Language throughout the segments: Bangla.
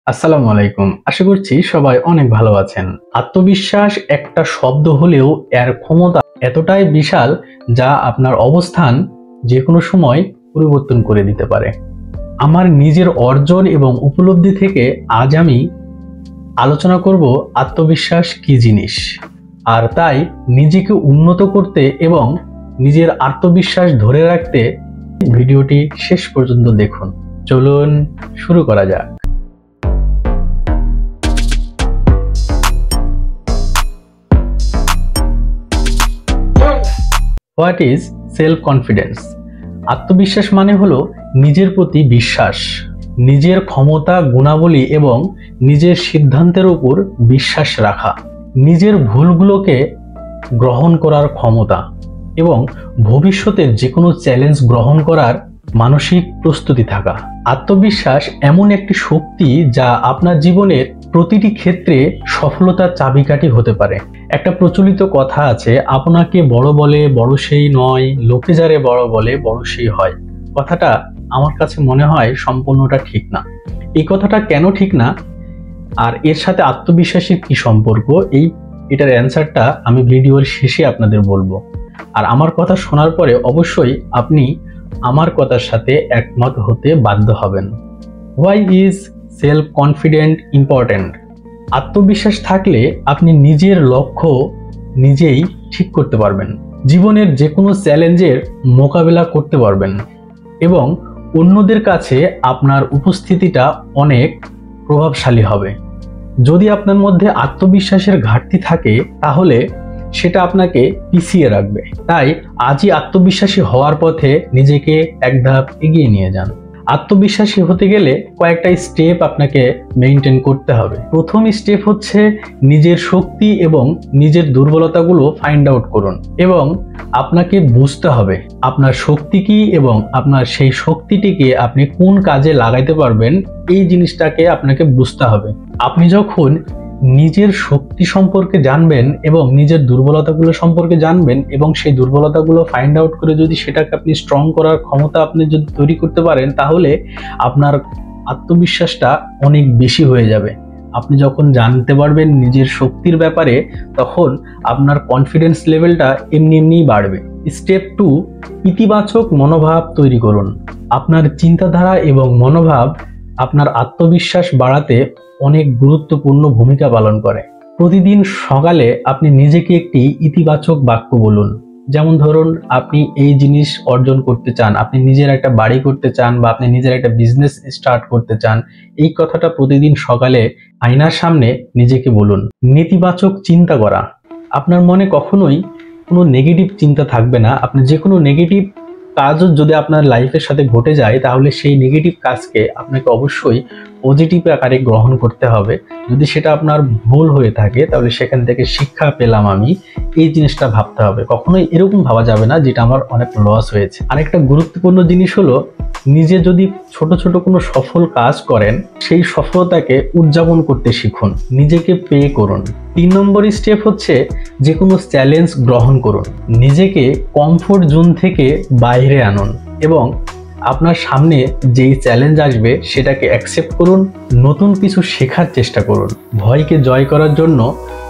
আসসালামু আলাইকুম। আশা করছি সবাই অনেক ভালো আছেন। আত্মবিশ্বাস একটা শব্দ হলেও এর ক্ষমতা এতটাই বিশাল যা আপনার অবস্থান যে কোনো সময় পরিবর্তন করে দিতে পারে। আমার নিজের অর্জন এবং উপলব্ধি থেকে আজ আমি আলোচনা করব আত্মবিশ্বাস কি জিনিস। আর তাই নিজেকে উন্নত করতে এবং নিজের আত্মবিশ্বাস ধরে রাখতে ভিডিওটি শেষ পর্যন্ত দেখুন। চলুন শুরু করা যাক। What is self confidence? আত্মবিশ্বাস মানে হলো নিজের প্রতি বিশ্বাস, নিজের ক্ষমতা, গুণাবলী এবং নিজের সিদ্ধান্তের উপর বিশ্বাস রাখা, নিজের ভুলগুলোকে গ্রহণ করার ক্ষমতা এবং ভবিষ্যতের যে কোনো চ্যালেঞ্জ গ্রহণ করার মানসিক প্রস্তুতি থাকা। আত্মবিশ্বাস এমন একটি শক্তি যা আপনার জীবনের প্রতিটি ক্ষেত্রে সফলতার চাবিকাঠি হতে পারে। একটা প্রচলিত কথা আছে, আপনাকে বড় বলে বড় সেই নয়, লোকে যারে বড় বলে বড় সেই হয়। কথাটা আমার কাছে মনে হয় সম্পূর্ণটা ঠিক না। এই কথাটা কেন ঠিক না আর এর সাথে আত্মবিশ্বাসের কি সম্পর্ক, এটার অ্যান্সারটা আমি ভিডিওর শেষে আপনাদের বলবো। আর আমার কথা শোনার পরে অবশ্যই আপনি আমার কথার সাথে একমত হতে বাধ্য হবেন। Why is self confident important? আত্মবিশ্বাস থাকলে আপনি নিজের লক্ষ্য নিজেই ঠিক করতে পারবেন, জীবনের যে কোনো চ্যালেঞ্জের মোকাবেলা করতে পারবেন এবং অন্যদের কাছে আপনার উপস্থিতিটা অনেক প্রভাবশালী হবে। যদি আপনার মধ্যে আত্মবিশ্বাসের ঘাটতি থাকে তাহলে সেটা আপনাকে পিছিয়ে রাখবে। তাই আজই আত্মবিশ্বাসী হওয়ার পথে নিজেকে এক ধাপ এগিয়ে নিয়ে যান। আত্মবিশ্বাসী হতে গেলে কয়েকটা স্টেপ আপনাকে মেইনটেইন করতে হবে। প্রথম স্টেপ হচ্ছে নিজের শক্তি এবং নিজের দুর্বলতাগুলো ফাইন্ড আউট করুন এবং আপনাকে বুঝতে হবে আপনার শক্তি কি এবং আপনার সেই শক্তিটিকে আপনি কোন কাজে লাগাইতে পারবেন। এই জিনিসটাকে আপনাকে বুঝতে হবে। আপনি যখন নিজের শক্তি সম্পর্কে জানবেন এবং নিজের দুর্বলতাগুলো সম্পর্কে জানবেন এবং সেই দুর্বলতাগুলো ফাইন্ড আউট করে যদি সেটাকে আপনি স্ট্রং করার ক্ষমতা আপনি যদি তৈরি করতে পারেন তাহলে আপনার আত্মবিশ্বাসটা অনেক বেশি হয়ে যাবে। আপনি যখন জানতে পারবেন নিজের শক্তির ব্যাপারে তখন আপনার কনফিডেন্স লেভেলটা এমনিই বাড়বে। স্টেপ 2, ইতিবাচক মনোভাব তৈরি করুন। আপনার চিন্তাধারা এবং মনোভাব আপনার আত্মবিশ্বাস বাড়াতে অনেক গুরুত্বপূর্ণ ভূমিকা পালন করে। প্রতিদিন সকালে আপনি নিজেকে একটি ইতিবাচক বাক্য বলুন। যেমন ধরুন, আপনি এই জিনিস অর্জন করতে চান, আপনি নিজের একটা বাড়ি করতে চান বা আপনি নিজের একটা বিজনেস স্টার্ট করতে চান। এই কথাটা প্রতিদিন সকালে আয়নার সামনে নিজেকে বলুন। নেতিবাচক চিন্তা করা। আপনার মনে কখনোই কোনো নেগেটিভ চিন্তা থাকবে না। আপনি যে কোনো নেগেটিভ কাজও যদি আপনার লাইফের সাথে ঘটে যায় তাহলে সেই নেগেটিভ কাজকে আপনাকে অবশ্যই পজিটিভ আকারে গ্রহণ করতে হবে। যদি সেটা আপনার ভুল হয়ে থাকে তাহলে সেখান থেকে শিক্ষা পেলাম আমি, এই জিনিসটা ভাবতে হবে। কখনোই এরকম ভাবা যাবে না যেটা আমার অনেক লস হয়েছে। আরেকটা গুরুত্বপূর্ণ জিনিস হলো, নিজে যদি ছোট ছোট কোনো সফল কাজ করেন সেই সফলতাকে উদযাপন করতে শিখুন, নিজেকে পে করুন। 3 নম্বর স্টেপ হচ্ছে যে কোনো চ্যালেঞ্জ গ্রহণ করুন। নিজেকে কমফোর্ট জোন থেকে বাইরে আনুন এবং আপনার সামনে যেই চ্যালেঞ্জ আসবে সেটাকে অ্যাকসেপ্ট করুন, নতুন কিছু শেখার চেষ্টা করুন। ভয়কে জয় করার জন্য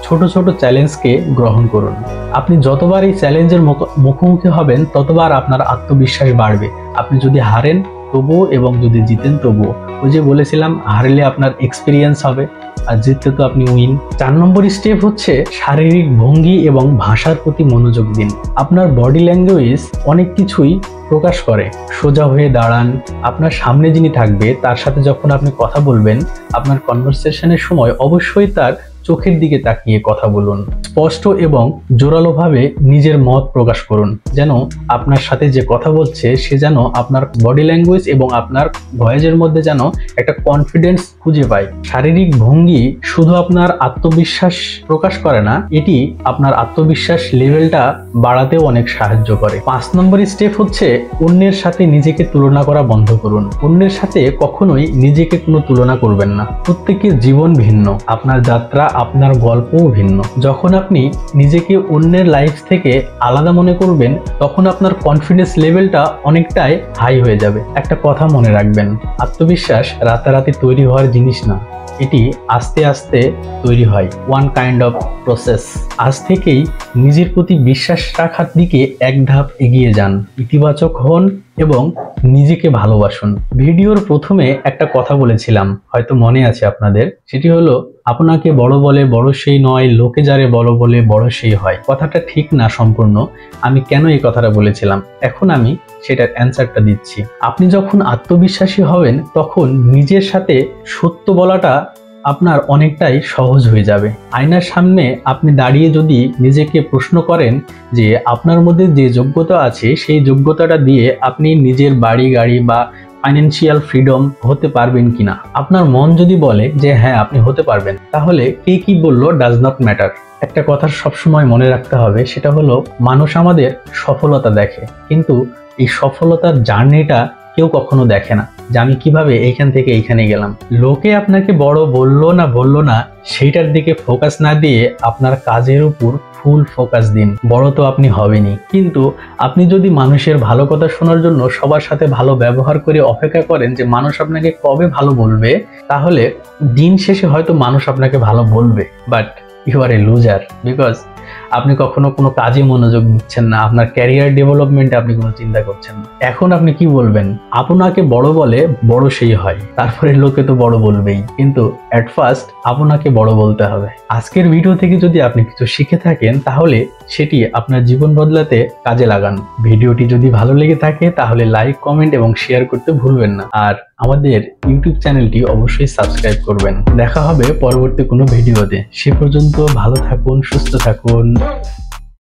ছোট ছোট চ্যালেঞ্জকে গ্রহণ করুন। আপনি যতবার এই চ্যালেঞ্জের মুখোমুখি হবেন ততবার আপনার আত্মবিশ্বাস বাড়বে। আপনি যদি হারেন তবুও এবং যদি জিতেন তবুও। ওই যে বলেছিলাম, হারলে আপনার এক্সপিরিয়েন্স হবে আর জিততে তো আপনি উইন। 4 নম্বর স্টেপ হচ্ছে শারীরিক ভঙ্গি এবং ভাষার প্রতি মনোযোগ দিন। আপনার বডি ল্যাঙ্গুয়েজ অনেক কিছুই প্রকাশ করে। সোজা হয়ে দাঁড়ান। আপনার সামনে যিনি থাকবে তার সাথে যখন আপনি কথা বলবেন, আপনার কনভারসেশনের সময় অবশ্যই তার চোখের দিকে তাকিয়ে কথা বলুন। স্পষ্ট এবং জোরালোভাবে নিজের মত প্রকাশ করুন, যেন আপনার সাথে যে কথা বলছে সে যেন আপনার বডি ল্যাঙ্গুয়েজ এবং আপনার ভয়েসের মধ্যে যেন একটা কনফিডেন্স খুঁজে পায়। শারীরিক ভঙ্গি শুধু আপনার আত্মবিশ্বাস প্রকাশ করে না, এটি আপনার আত্মবিশ্বাস লেভেলটা বাড়াতেও অনেক সাহায্য করে। 5 নম্বর স্টেপ হচ্ছে অন্যের সাথে নিজেকে তুলনা করা বন্ধ করুন। অন্যের সাথে কখনোই নিজেকে কোনো তুলনা করবেন না। প্রত্যেকের জীবন ভিন্ন, আপনার যাত্রা আপনার গল্পও ভিন্ন। যখন আপনি নিজেকে অন্যের লাইফ থেকে আলাদা মনে করবেন, তখন আপনার কনফিডেন্স লেভেলটা অনেকটাই হাই হয়ে যাবে। একটা কথা মনে রাখবেন, আত্মবিশ্বাস রাতারাতি তৈরি হওয়ার জিনিস না, এটি আস্তে আস্তে তৈরি হয়, ওয়ান কাইন্ড অফ প্রসেস। আজ থেকেই নিজের প্রতি বিশ্বাস রাখার দিকে এক ধাপ এগিয়ে যান, ইতিবাচক হন এবং নিজেকে ভালোবাসুন। ভিডিওর প্রথমে একটা কথা বলেছিলাম, হয়তো মনে আছে আপনাদের, সেটি হলো আপনাকে বড় বলে বড় সেই নয়, লোকে যারে বড় বলে বড় সেই হয়। কথাটা ঠিক না সম্পূর্ণ। আমি কেন এই কথাটা বলেছিলাম, এখন আমি সেটার অ্যান্সারটা দিচ্ছি। আপনি যখন আত্মবিশ্বাসী হবেন, তখন নিজের সাথে সত্য বলাটা আপনার অনেকটাই সহজ হয়ে যাবে। আয়নার সামনে আপনি দাঁড়িয়ে যদি নিজেকে প্রশ্ন করেন যে আপনার মধ্যে যে যোগ্যতা আছে, সেই যোগ্যতাটা দিয়ে আপনি নিজের বাড়ি গাড়ি বা ফাইন্যান্সিয়াল ফ্রিডম হতে পারবেন কিনা, আপনার মন যদি বলে যে হ্যাঁ আপনি হতে পারবেন, তাহলে কে কি বললো ডাজ নট ম্যাটার। একটা কথা সবসময় মনে রাখতে হবে, সেটা হলো মানুষ আমাদের সফলতা দেখে, কিন্তু এই সফলতার জার্নিটা কেউ কখনো দেখে না, যে আমি কিভাবে এইখান থেকে এইখানে গেলাম। লোকে আপনাকে বড় বললো না সেইটার দিকে ফোকাস না দিয়ে আপনার কাজের উপর ফুল ফোকাস দিন। বড় তো আপনি হবেনই, কিন্তু আপনি যদি মানুষের ভালো কথা শোনার জন্য সবার সাথে ভালো ব্যবহার করে অপেক্ষা করেন যে মানুষ আপনাকে কবে ভালো বলবে, তাহলে দিন শেষে হয়তো মানুষ আপনাকে ভালো বলবে, but you are a loser, because আপনি কখনো কোনো কাজে মনোযোগ দিচ্ছেন না, আপনার ক্যারিয়ার ডেভেলপমেন্টে আপনি কোনো চিন্তা করছেন না। এখন আপনি কি বলবেন, আপনাকে বড় বলে বড় সেই হয়, তারপরে লোকে তো বড় বলবেই, কিন্তু অ্যাট ফার্স্ট আপনাকে বড় বলতে হবে। আজকের ভিডিও থেকে যদি আপনি কিছু শিখে থাকেন, তাহলে সেটি আপনার জীবন বদলাতে কাজে লাগান। ভিডিওটি যদি ভালো লেগে থাকে তাহলে লাইক, কমেন্ট এবং শেয়ার করতে ভুলবেন না। আর আমাদের ইউটিউব চ্যানেলটি অবশ্যই সাবস্ক্রাইব করবেন। দেখা হবে পরবর্তী কোনো ভিডিওতে। সে পর্যন্ত ভালো থাকুন, সুস্থ থাকুন।